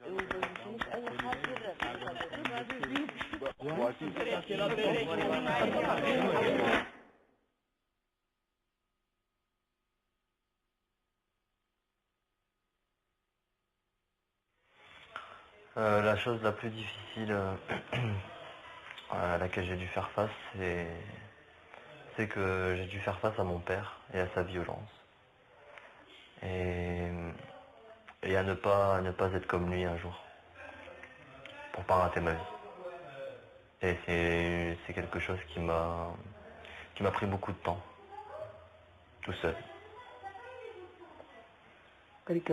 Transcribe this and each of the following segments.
La chose la plus difficile à laquelle j'ai dû faire face, c'est que j'ai dû faire face à mon père et à sa violence. Et à ne pas être comme lui un jour, pour pas rater ma vie. Et c'est quelque chose qui m'a pris beaucoup de temps, tout seul. C'est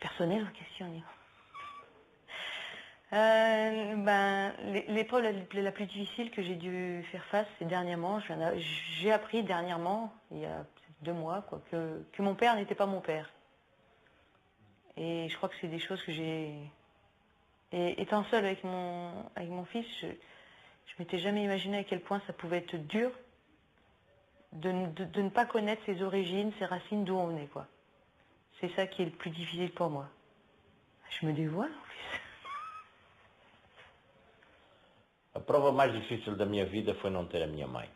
personnel en question. L'épreuve la plus difficile que j'ai dû faire face, c'est dernièrement, j'ai appris dernièrement, il y a 2 mois, quoi, que mon père n'était pas mon père. Et je crois que c'est des choses que j'ai... Et étant seule avec mon fils, je m'étais jamais imaginé à quel point ça pouvait être dur de ne pas connaître ses origines, ses racines, d'où on venait, quoi. C'est ça qui est le plus difficile pour moi. Je me dévoile en plus. A prova mais difícil da minha vida foi não ter a minha mãe.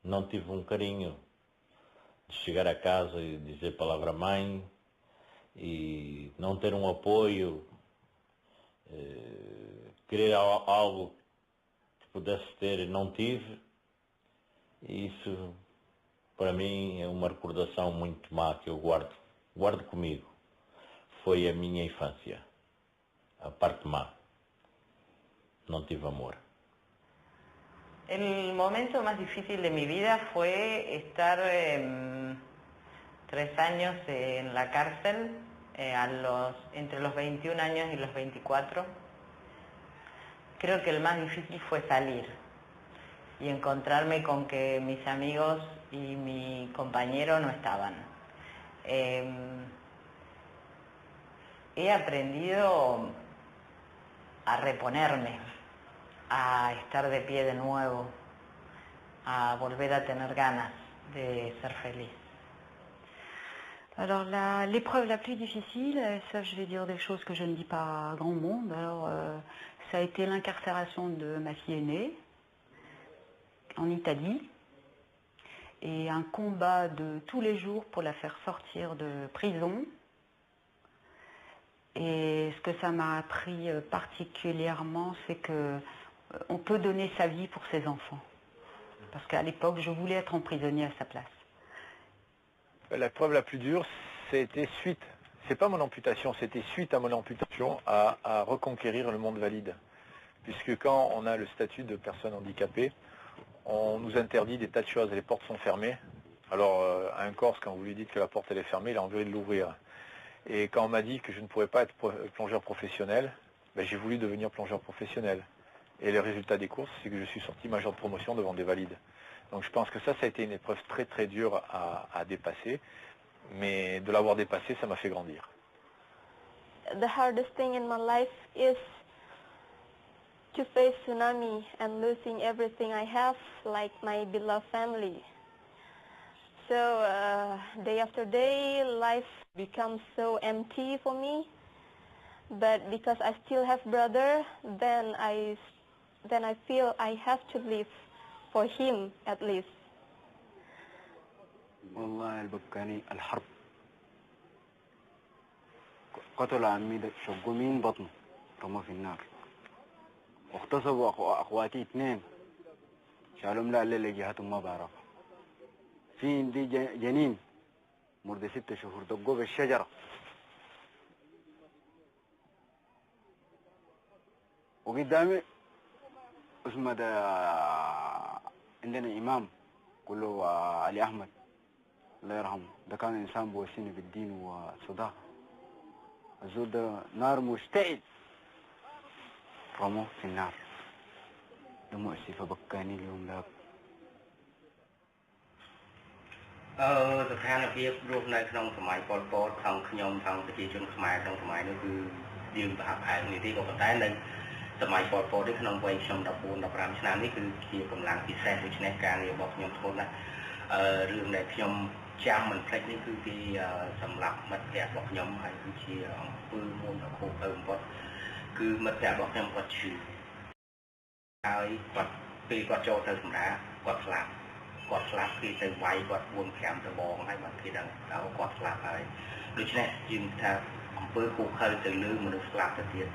Não tive um carinho de chegar a casa e dizer a palavra mãe e não ter um apoio, querer algo que pudesse ter e não tive. E isso, para mim, é uma recordação muito má que eu guardo comigo. Foi a minha infância, a parte má. No tuve amor. El momento más difícil de mi vida fue estar 3 años en la cárcel, entre los 21 años y los 24. Creo que el más difícil fue salir y encontrarme con que mis amigos y mi compañero no estaban. He aprendido a reponerme, a estar de pie de nuevo, a volver a tener ganas de ser feliz. Alors l'épreuve la plus difficile, ça je vais dire des choses que je ne dis pas à grand monde. Alors ça a été l'incarcération de ma fille aînée en Italie et un combat de tous les jours pour la faire sortir de prison. Et ce que ça m'a appris particulièrement, c'est que on peut donner sa vie pour ses enfants. Parce qu'à l'époque, je voulais être emprisonnée à sa place. La preuve la plus dure, c'était suite, c'est pas mon amputation, c'était suite à mon amputation à reconquérir le monde valide. Puisque quand on a le statut de personne handicapée, on nous interdit des tas de choses, les portes sont fermées. Alors à un Corse, quand vous lui dites que la porte elle est fermée, il a envie de l'ouvrir. Et quand on m'a dit que je ne pourrais pas être plongeur professionnel, ben, j'ai voulu devenir plongeur professionnel. Et le résultat des courses, c'est que je suis sorti major de promotion devant des valides. Donc je pense que ça a été une épreuve très très dure à dépasser. Mais de l'avoir dépassé, ça m'a fait grandir. The hardest thing in my life is to face tsunami and losing everything I have, like my beloved family. So day after day, life becomes so empty for me. But because I still have brother, then I feel I have to live for him at least. والله البكاني الحرب قتل عمي شقوا من بطنه رمى في النار واغتصبوا اخواتي 2 شالهم لا اللي جهتهم ما بعرفها في عندي جنين مرضى 6 شهور دقوه بالشجره وقدامي اسمه ده عندنا امام كله علي احمد الله يرحمه ده كان انسان بوسيني بالدين والصداقه الزول ده نار مشتعل رموه في النار ده مؤسف بكاني اليوم ذاك ស្ថានភាពរស់នៅក្នុងសម័យប៉ុលពតក្នុងខ្ញុំក្នុងប្រជាជនខ្មែរក្នុងសម័យនោះគឺយើងប្រហាក់ប្រហែលគ្នាទេក៏ប៉ុន្តែនៅ សម័យប៉ុលពតនេះក្នុងវ័យខ្ញុំ14 15ឆ្នាំនេះគឺជាកម្លាំងពិសេសដូច្នេះការងាររបស់ខ្ញុំធ្ងន់ណាស់រឿងដែលខ្ញុំចាំមិនភ្លេចនេះគឺពីសម្រាប់មិត្តភ័ក្តិរបស់ខ្ញុំហើយគឺជាអំពើមួយដ៏ខុសទៅបំផុតគឺមិត្តភ័ក្តិរបស់ខ្ញុំគាត់ឈឺហើយគាត់ពេលគាត់ចូលទៅសម្រាប់គាត់ស្លាប់គេទៅវាយគាត់ 4-5 ដបងហើយបាត់គេដឹងដល់គាត់ស្លាប់ហើយដូច្នេះយើងថាអំពើខុសខើទៅលើមនុស្សស្លាប់ទៅទៀត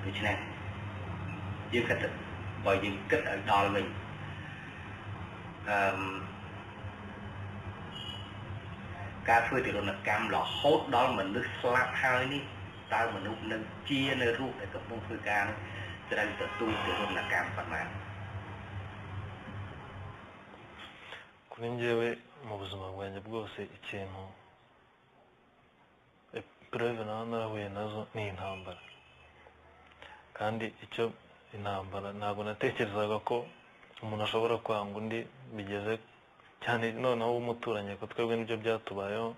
ដូច្នេះយើងគិតបើយើងគិតឲ្យដល់វិញការធ្វើទរណកម្មរហូតដល់មនុស្សស្លាប់ហើយនេះតើមនុស្សនៅជានៅរូបដែលកំពុងធ្វើការនោះត្រូវទទួលទរណកម្មប៉ុន្មាន kuri njyewe mu buzima bwanjye bwose ikintu preuve narahuye nazo ni intambara kandi icyo intambara ntabwo natekerezaga ko umuntu ashobora kwanga undi bigeze cyane noneho umuturanye ko twebwe nibyo byatubayeho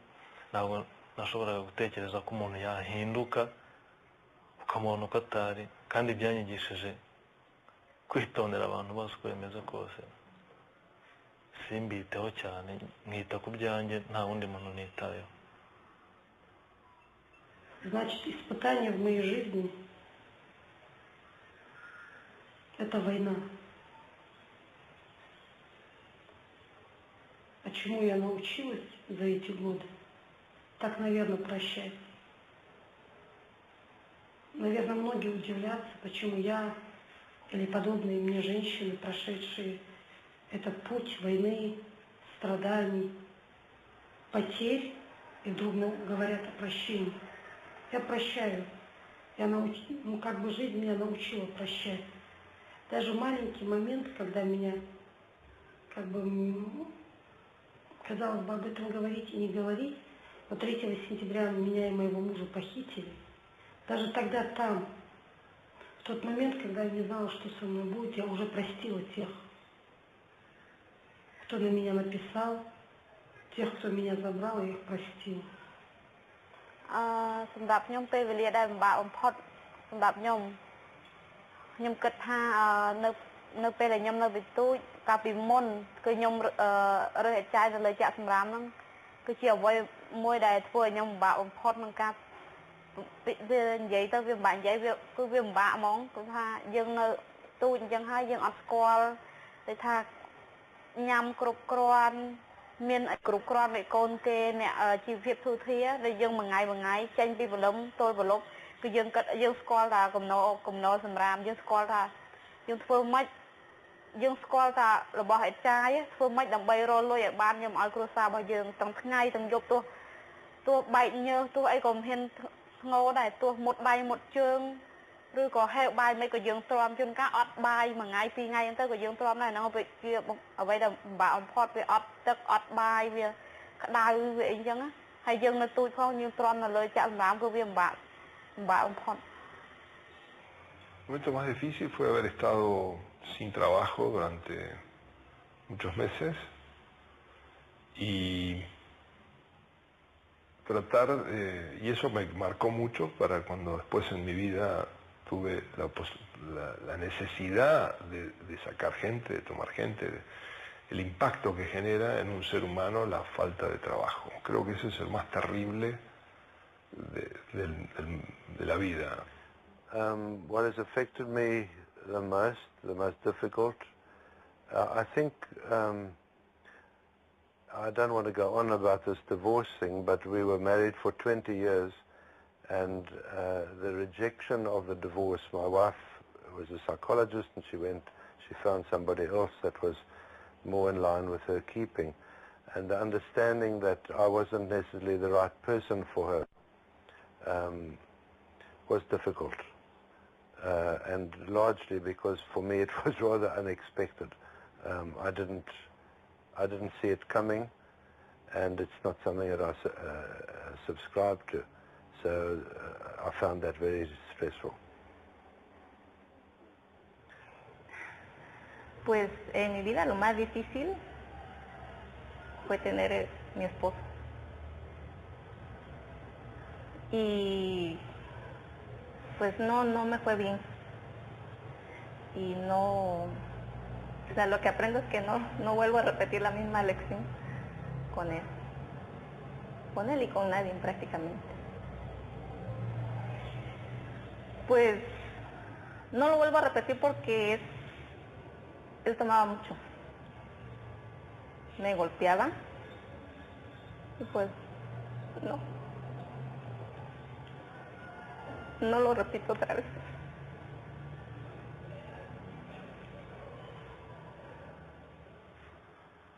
ntabwo nashoboraga gutekereza ko umuntu yahinduka ukamubona uko atari kandi byanyigishije kwitondera abantu bose uko bimeze kose simbiteho cyane nkita ku byanjye nta wundi muntu nitayeho. Значит, испытание в моей жизни – это война. А чему я научилась за эти годы? Так, наверное, прощать. Наверное, многие удивлятся, почему я или подобные мне женщины, прошедшие этот путь войны, страданий, потерь, и вдруг говорят о прощении. Я прощаю. Как бы жизнь меня научила прощать. Даже маленький момент, когда меня, казалось бы, об этом говорить и не говорить. Вот 3 сентября меня и моего мужа похитили. Даже тогда там, в тот момент, когда я не знала, что со мной будет, я уже простила тех, кто на меня написал, тех, кто меня забрал, я их простила. សម្រាប់ខ្ញុំពេលវេលាដែលពិបាកបំផុតសម្រាប់ខ្ញុំគិតថានៅពេលដែលខ្ញុំនៅវិទូចកាលពីមុនគឺខ្ញុំរើសអេចាយទៅលើចាក់សម្រាមហ្នឹងគឺជាអ្វីមួយដែលធ្វើឲ្យខ្ញុំពិបាកបំផុតក្នុងការវានិយាយទៅវាពិបាកនិយាយគឺវាពិបាកហ្មងគឺថាយើងនៅទូចអញ្ចឹងហើយយើងអត់ស្គាល់តែថាញ៉ាំគ្រប់គ្រាន់មានគ្រប់គ្រាន់នៃកូនគេអ្នកជីវភាពទូធាដែលយើងមួយថ្ងៃចេញពីព្រលឹមទល់ព្រលប់គឺយើងគិតយើងស្គាល់ថាកំណត់សម្រាមយើងស្គាល់ថាយើងធ្វើម៉េចយើងស្គាល់ថារបស់អេចាយធ្វើម៉េចដើម្បីរកលុយឲ្យបានខ្ញុំឲ្យគ្រួសាររបស់យើងទាំងថ្ងៃទាំងយប់ទោះបែកញើសទោះអីក៏មិនហ៊ានធ្ងោដែរទោះមុតដៃមុតជើងឬក៏ហេវបាយមិនក៏យើងទ្រាំជួនកាលអត់បាយមួយថ្ងៃពីរថ្ងៃហ្នឹងទៅក៏យើងទ្រាំដែរហ្នឹងវាជាអ្វីដែលពិបាកបំផុតវាអត់ទឹកអត់បាយវាក្តៅវាអីចឹងហើយយើងនៅទូចផងយើងទ្រាំនៅលើចាក់សម្រាមគឺវាពិបាកបំផុត El momento más difícil fue haber estado sin trabajo durante muchos meses y tratar, y eso me marcó mucho para cuando después en mi vida tuve la necesidad de sacar gente, de tomar gente, el impacto que genera en un ser humano la falta de trabajo. Creo que ese es el más terrible de la vida. What has affected me the most difficult, I think, I don't want to go on about this divorce thing, but we were married for 20 years and the rejection of the divorce, my wife was a psychologist and she found somebody else that was more in line with her keeping, and the understanding that I wasn't necessarily the right person for her was difficult. And largely because for me it was rather unexpected. I didn't see it coming, and it's not something that I subscribe to. So I found that very stressful. Pues en mi vida lo más difícil fue tener mi esposo. Y pues no me fue bien. y no, o sea, lo que aprendo es que no vuelvo a repetir la misma lección con él y con nadie prácticamente. Pues no lo vuelvo a repetir porque él tomaba mucho, me golpeaba y pues no lo repito otra vez.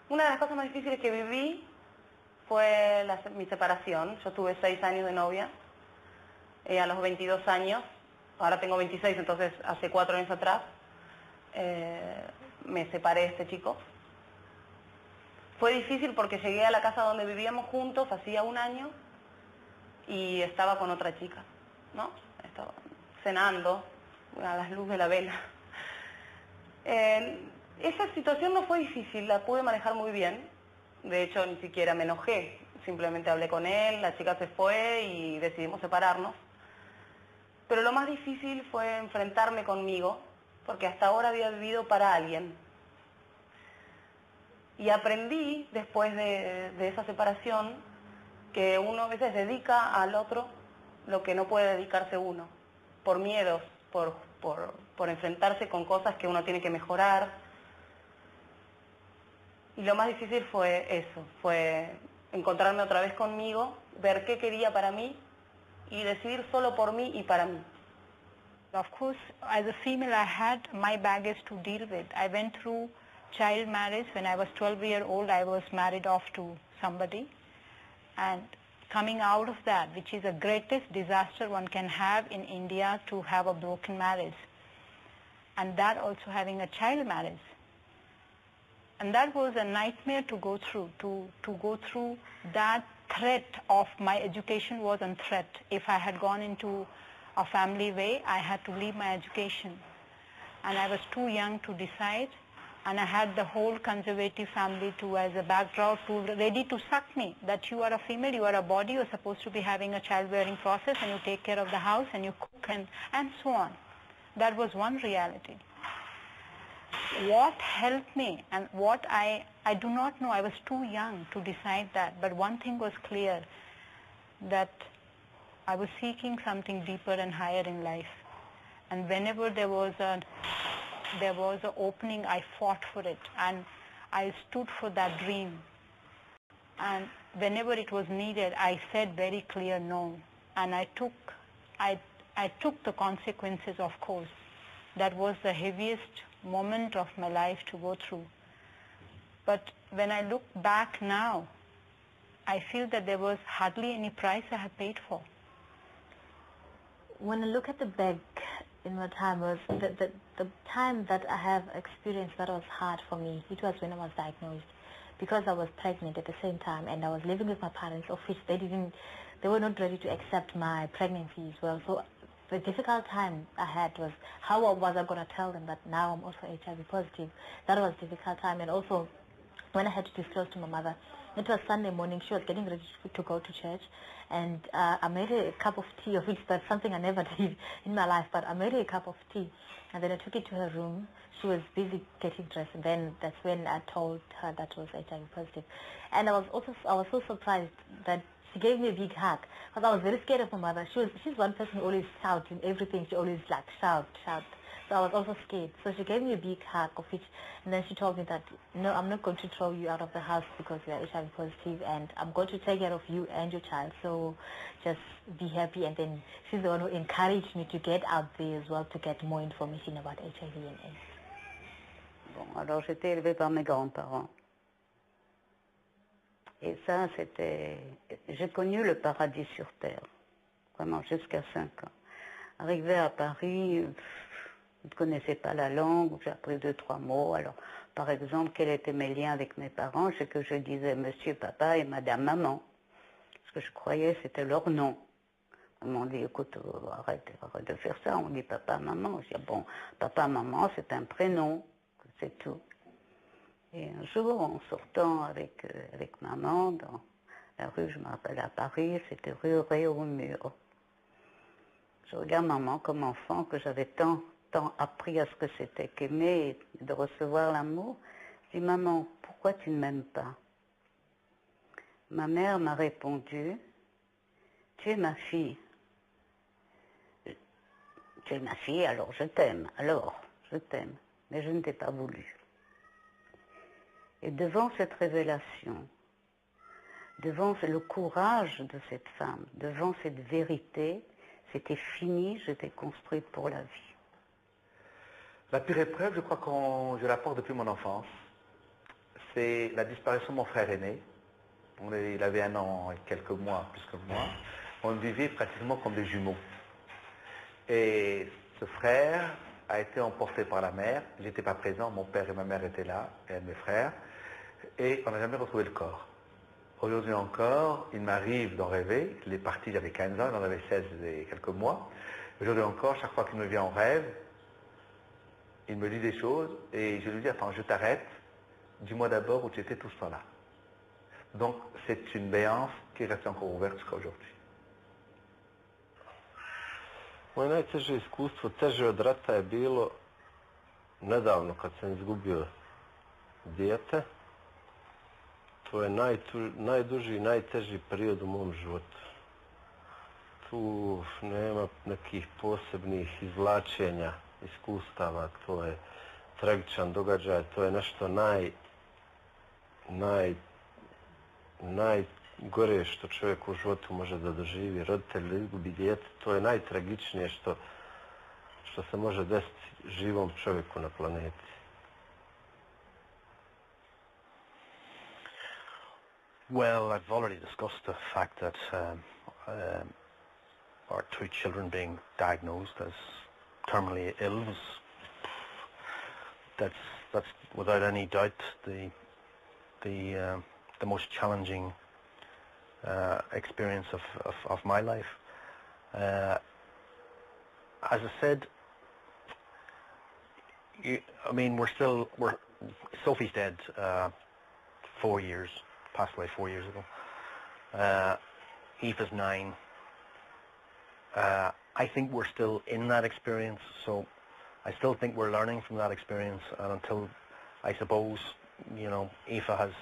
Una de las cosas más difíciles que viví fue mi separación. Yo tuve 6 años de novia, a los 22 años, ahora tengo 26, entonces hace 4 años atrás, me separé de este chico. Fue difícil porque llegué a la casa donde vivíamos juntos, hacía 1 año, y estaba con otra chica, ¿no? Estaba cenando a la luz de la vela. Esa situación no fue difícil, la pude manejar muy bien. De hecho, ni siquiera me enojé, simplemente hablé con él, la chica se fue y decidimos separarnos. Pero lo más difícil fue enfrentarme conmigo, porque hasta ahora había vivido para alguien. Y aprendí, después de esa separación, que uno a veces dedica al otro lo que no puede dedicarse uno, por miedos, por enfrentarse con cosas que uno tiene que mejorar. Y lo más difícil fue eso, fue encontrarme otra vez conmigo, ver qué quería para mí y decidir solo por mí y para mí. Of course, as a female, I had my baggage to deal with. I went through child marriage. When I was 12 years old, I was married off to somebody. And coming out of that, which is the greatest disaster one can have in India, to have a broken marriage. And that also having a child marriage. And that was a nightmare to go through, to go through that threat of my education was on threat. If I had gone into a family way, I had to leave my education. And I was too young to decide, and I had the whole conservative family as a backdrop, ready to suck me, that you are a female, you are a body, you are supposed to be having a childbearing process, and you take care of the house, and you cook, and so on. That was one reality. What helped me and what I do not know, I was too young to decide that, but one thing was clear, that I was seeking something deeper and higher in life. And whenever there was an opening, I fought for it, and I stood for that dream. And whenever it was needed, I said very clear no, and I took the consequences, of course. That was the heaviest moment of my life to go through. But when I look back now, I feel that there was hardly any price I have paid for. When I look at the back in my time, was the time that I have experienced that was hard for me. It was when I was diagnosed, because I was pregnant at the same time, and I was living with my parents, of which they were not ready to accept my pregnancy as well. So the difficult time I had was, how was I going to tell them that now I'm also HIV positive? That was a difficult time. And also, when I had to disclose to my mother, it was Sunday morning, she was getting ready to go to church, and I made her a cup of tea, of which that's something I never did in my life, but I made her a cup of tea, and then I took it to her room. She was busy getting dressed, and then that's when I told her that was HIV positive. And I was so surprised that she gave me a big hug, because I was very scared of my mother. She's one person who always shouts in everything. She always like shout. So I was also scared. So she gave me a big hug, of which, and then she told me that, no, I'm not going to throw you out of the house because you are HIV positive, and I'm going to take care of you and your child. So just be happy. And then she's the one who encouraged me to get out there as well, to get more information about HIV and AIDS. Bon, alors j'étais élevée par mes grands-parents. Et ça, j'ai connu le paradis sur terre, vraiment jusqu'à 5 ans. Arrivée à Paris, je ne connaissais pas la langue, j'ai appris 2-3 mots. Alors, par exemple, quels étaient mes liens avec mes parents? C'est que je disais monsieur, papa et madame, maman. Parce que je croyais que c'était leur nom. Ils m'ont dit, écoute, arrête de faire ça, on dit papa, maman. Je dis, bon, papa, maman, c'est un prénom, c'est tout. Et un jour, en sortant avec maman dans la rue, je me rappelle à Paris, c'était rue Réaumur. Je regarde maman comme enfant, que j'avais tant tant appris à ce que c'était qu'aimer et de recevoir l'amour. Je dis, maman, pourquoi tu ne m'aimes pas? Ma mère m'a répondu, tu es ma fille. Tu es ma fille, alors je t'aime. Alors, je t'aime. Mais je ne t'ai pas voulu. Et devant cette révélation, devant le courage de cette femme, devant cette vérité, c'était fini, j'étais construite pour la vie. La pire épreuve, je crois que je la porte depuis mon enfance, c'est la disparition de mon frère aîné. Il avait 1 an et quelques mois, plus que moi. On vivait pratiquement comme des jumeaux. Et ce frère a été emporté par la mer. Il n'était pas présent, mon père et ma mère étaient là, et mes frères. Et on n'a jamais retrouvé le corps. Aujourd'hui encore, il m'arrive d'en rêver. Il est parti, j'avais 15 ans, il en avait 16 et quelques mois. Aujourd'hui encore, chaque fois qu'il me vient en rêve, il me dit des choses et je lui dis, attends, je t'arrête, dis-moi d'abord où tu étais tout ce temps-là. Donc, c'est une béance qui reste encore ouverte jusqu'à aujourd'hui. Moje najteže iskustvo, teže od rata je bilo nedavno kad sam izgubio dijete. To je najduži i najteži period u mom životu. Tu nema nekih posebnih izvlačenja, iskustava, to je tragičan događaj, to je nešto najgore što čovjek u životu može da doživi. Roditelj da izgubi dijete, to je najtragičnije što se može desiti živom čovjeku na planeti. Well, I've already discussed the fact that our 2 children being diagnosed as terminally ill that's without any doubt the most challenging experience of my life. As I said, Sophie's dead 4 years. Passed away 4 years ago. Aoife's 9. I think we're still in that experience, so I still think we're learning from that experience, and until, I suppose, Aoife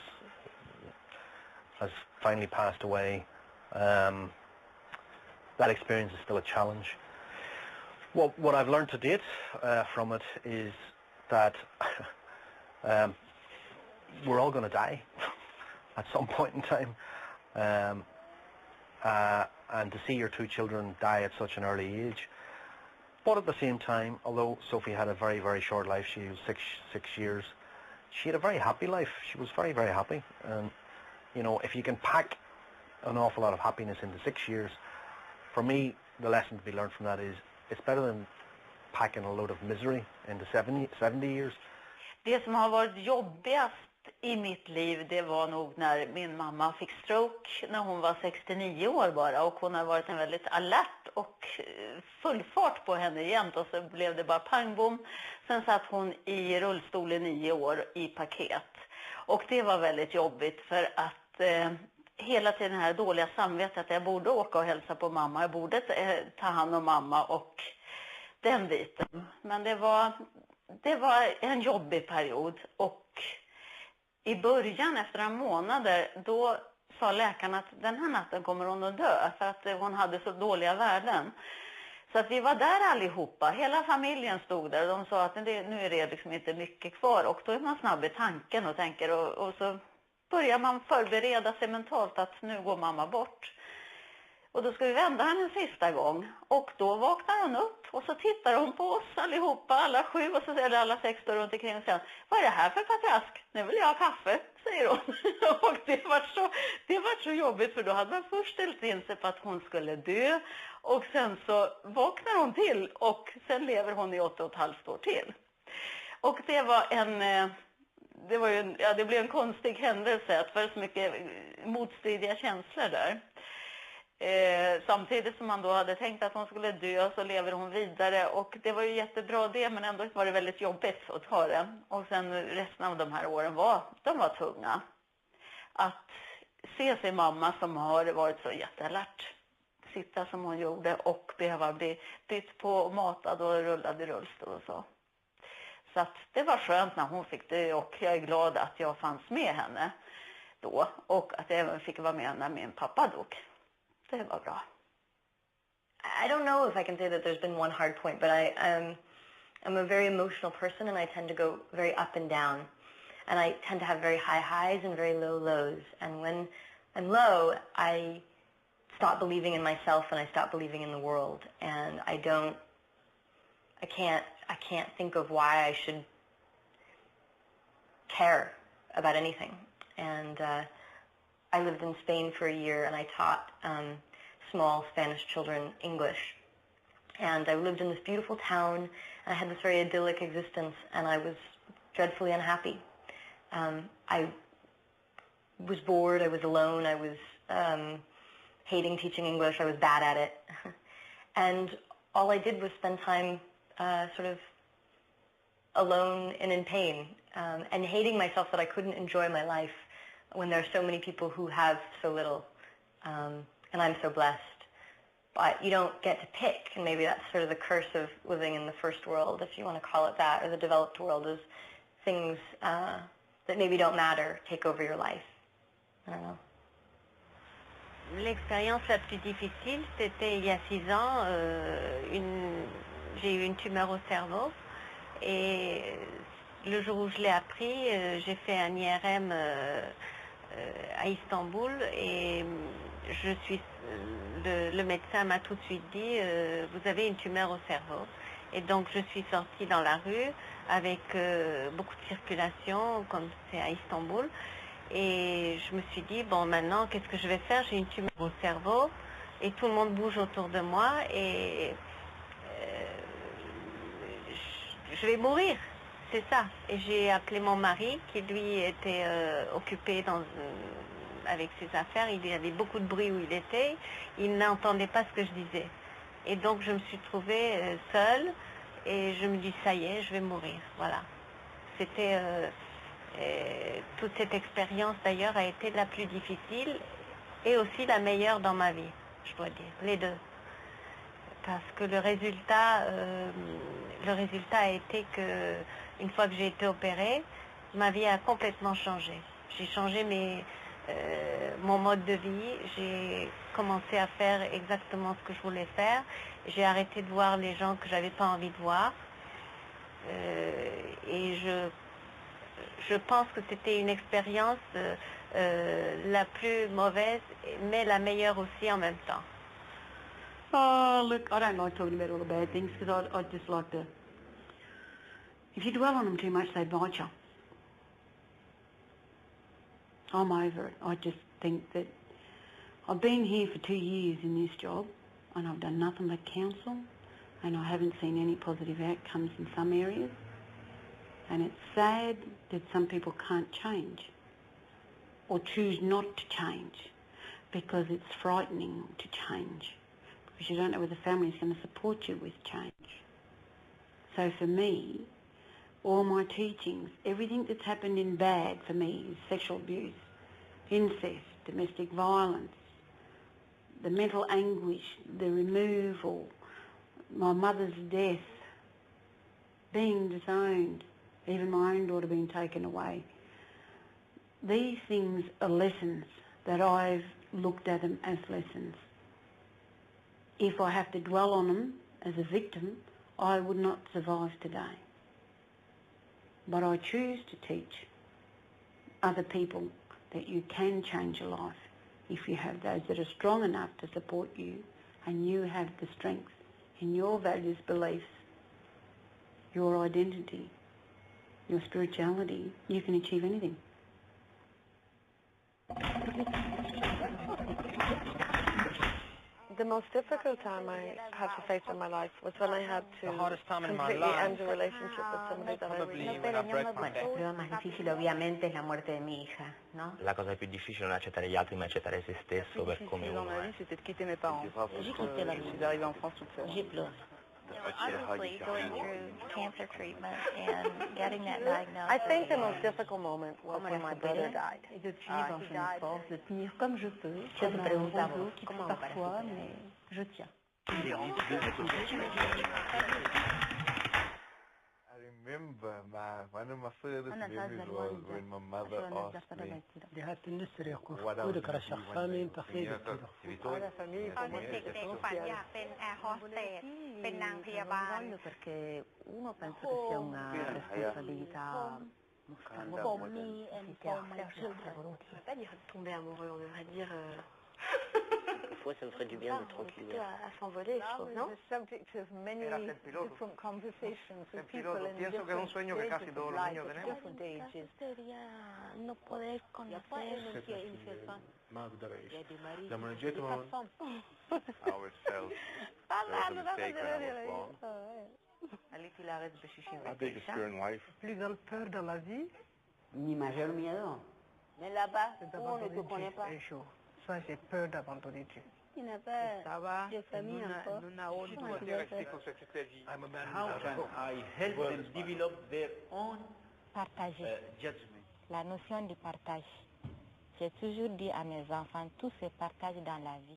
has finally passed away, that experience is still a challenge. What I've learned to date from it is that we're all going to die at some point in time, and to see your 2 children die at such an early age. But at the same time, although Sophie had a very, very short life, she was six years, she had a very happy life. She was very, very happy. And, if you can pack an awful lot of happiness into 6 years, for me, the lesson to be learned from that is it's better than packing a load of misery into 70 years. Det som har varit jobbigast i mitt liv, det var nog när min mamma fick stroke när hon var 69 år bara, och hon har varit en väldigt alert och full fart på henne jämt, och så blev det bara pangbom. Sen satt hon i rullstol i 9 år i paket, och det var väldigt jobbigt för att hela tiden det här dåliga samvetet att jag borde åka och hälsa på mamma, jag borde ta hand om mamma och den biten. Men det var en jobbig period, och i början efter några månader då sa läkarna att den här natten kommer hon att dö för att hon hade så dåliga värden. Så att vi var där allihopa, hela familjen stod där, och de sa att nu är det liksom inte mycket kvar, och då är man snabb i tanken och tänker, och så börjar man förbereda sig mentalt att nu går mamma bort. Och då ska vi vända henne en sista gång. Och då vaknar hon upp och så tittar hon på oss allihopa, alla 7, och så säger alla 6 står runt omkring och säger, vad är det här för patrask? Nu vill jag ha kaffe, säger hon. Och det var så jobbigt, för då hade man först ställt in sig på att hon skulle dö. Och sen så vaknar hon till, och sen lever hon i 8,5 år till. Och det blev en konstig händelse, att det var så mycket motstridiga känslor där. Samtidigt som man då hade tänkt att hon skulle dö, så lever hon vidare, och det var ju jättebra det, men ändå var det väldigt jobbigt att ta det. Och sen resten av de här åren var tunga. Att se sin mamma som har varit så jättealert, sitta som hon gjorde och behöva bli bytt på och matad och rullad i rullstol och så. Så att det var skönt när hon fick det och jag är glad att jag fanns med henne då och att jag även fick vara med när min pappa dog. Det var bra. I don't know if I can say that there's been one hard point, but I'm a very emotional person and I tend to go very up and down. And I tend to have very high highs and very low lows. And when I'm low, I stop believing in myself and I stop believing in the world. And I can't think of why I should care about anything. And I lived in Spain for a year and I taught small Spanish children English. And I lived in this beautiful town and I had this very idyllic existence and I was dreadfully unhappy. I was bored, I was alone, I was hating teaching English, I was bad at it. And all I did was spend time sort of alone and in pain and hating myself that I couldn't enjoy my life when there are so many people who have so little and I'm so blessed. But you don't get to pick, and maybe that's sort of the curse of living in the first world, if you want to call it that, or the developed world, is things that maybe don't matter take over your life. I don't know. L'expérience la plus difficile, c'était il y a 6 ans, j'ai eu une tumeur au cerveau et le jour où je l'ai appris, j'ai fait un IRM à Istanbul et le médecin m'a tout de suite dit vous avez une tumeur au cerveau. Et donc je suis sortie dans la rue avec beaucoup de circulation, comme c'est à Istanbul. Et je me suis dit, bon maintenant qu'est-ce que je vais faire? J'ai une tumeur au cerveau et tout le monde bouge autour de moi et je vais mourir, c'est ça. Et j'ai appelé mon mari qui lui était occupé avec ses affaires, il y avait beaucoup de bruit où il était, il n'entendait pas ce que je disais. Et donc je me suis trouvée seule et je me dis ça y est, je vais mourir, voilà. C'était toute cette expérience d'ailleurs a été la plus difficile et aussi la meilleure dans ma vie, je dois dire, les deux. Parce que le résultat a été que une fois que j'ai été opérée, ma vie a complètement changé. J'ai changé mon mode de vie, j'ai commencé à faire exactement ce que je voulais faire, j'ai arrêté de voir les gens que j'avais pas envie de voir et je pense que c'était une expérience la plus mauvaise mais la meilleure aussi en même temps. Oh, look, I don't like talking about all the bad things because I just like to, if you dwell on them too much, they bite you. I'm over it. I just think that I've been here for 2 years in this job and I've done nothing but counsel and I haven't seen any positive outcomes in some areas. And it's sad that some people can't change or choose not to change because it's frightening to change because you don't know whether the family is going to support you with change. So for me, all my teachings, everything that's happened in bad for me is sexual abuse, incest, domestic violence, the mental anguish, the removal, my mother's death, being disowned, even my own daughter being taken away. These things are lessons that I've looked at them as lessons. If I have to dwell on them as a victim, I would not survive today. But I choose to teach other people that you can change your life if you have those that are strong enough to support you and you have the strength in your values, beliefs, your identity, your spirituality, you can achieve anything. The most difficult time I had to face in my life was when I had to completely end a relationship with somebody that I really loved. El problema más difícil obviamente es la muerte de mi hija, ¿no? La cosa più difficile non è accettare gli altri ma accettare se stesso per come uno è. C'était de quitter mes parents. J'ai quitté la Je suis arrivée en France toute seule. J'ai pleuré. Obviously going through cancer treatment and getting that diagnosis. I think the most difficult moment was when my brother died. Et depuis, je fais une force de tenir comme je peux, comme un roseau qui pousse parfois, mais Je tiens. I remember one of my first memories was when my mother asked me what I was going to do when I was Tony, ด็กๆฝันอยากเป็นแอร์โฮสเตสเป็นนางพยาบาล perché uno pensa che sia una responsabilità For me and for my children. On ne peut pas dire tomber amoureux, on devrait dire... Des fois, ça me ferait du bien de tranquille à s'envoler, je trouve, non? The subject of many different conversations with people in different ages. Sería no poder conocer. I always felt there was a mistake when I was born. My biggest fear in life. Plus grande peur dans la vie. Mi mayor miedo. Mais là-bas, on ne te connaît pas. Soit j'ai peur d'abandonner Dieu. Tu n'as pas de famille encore. How can I help them develop their own Partager. judgment? La notion de partage. J'ai toujours dit à mes enfants, tout se partage dans la vie.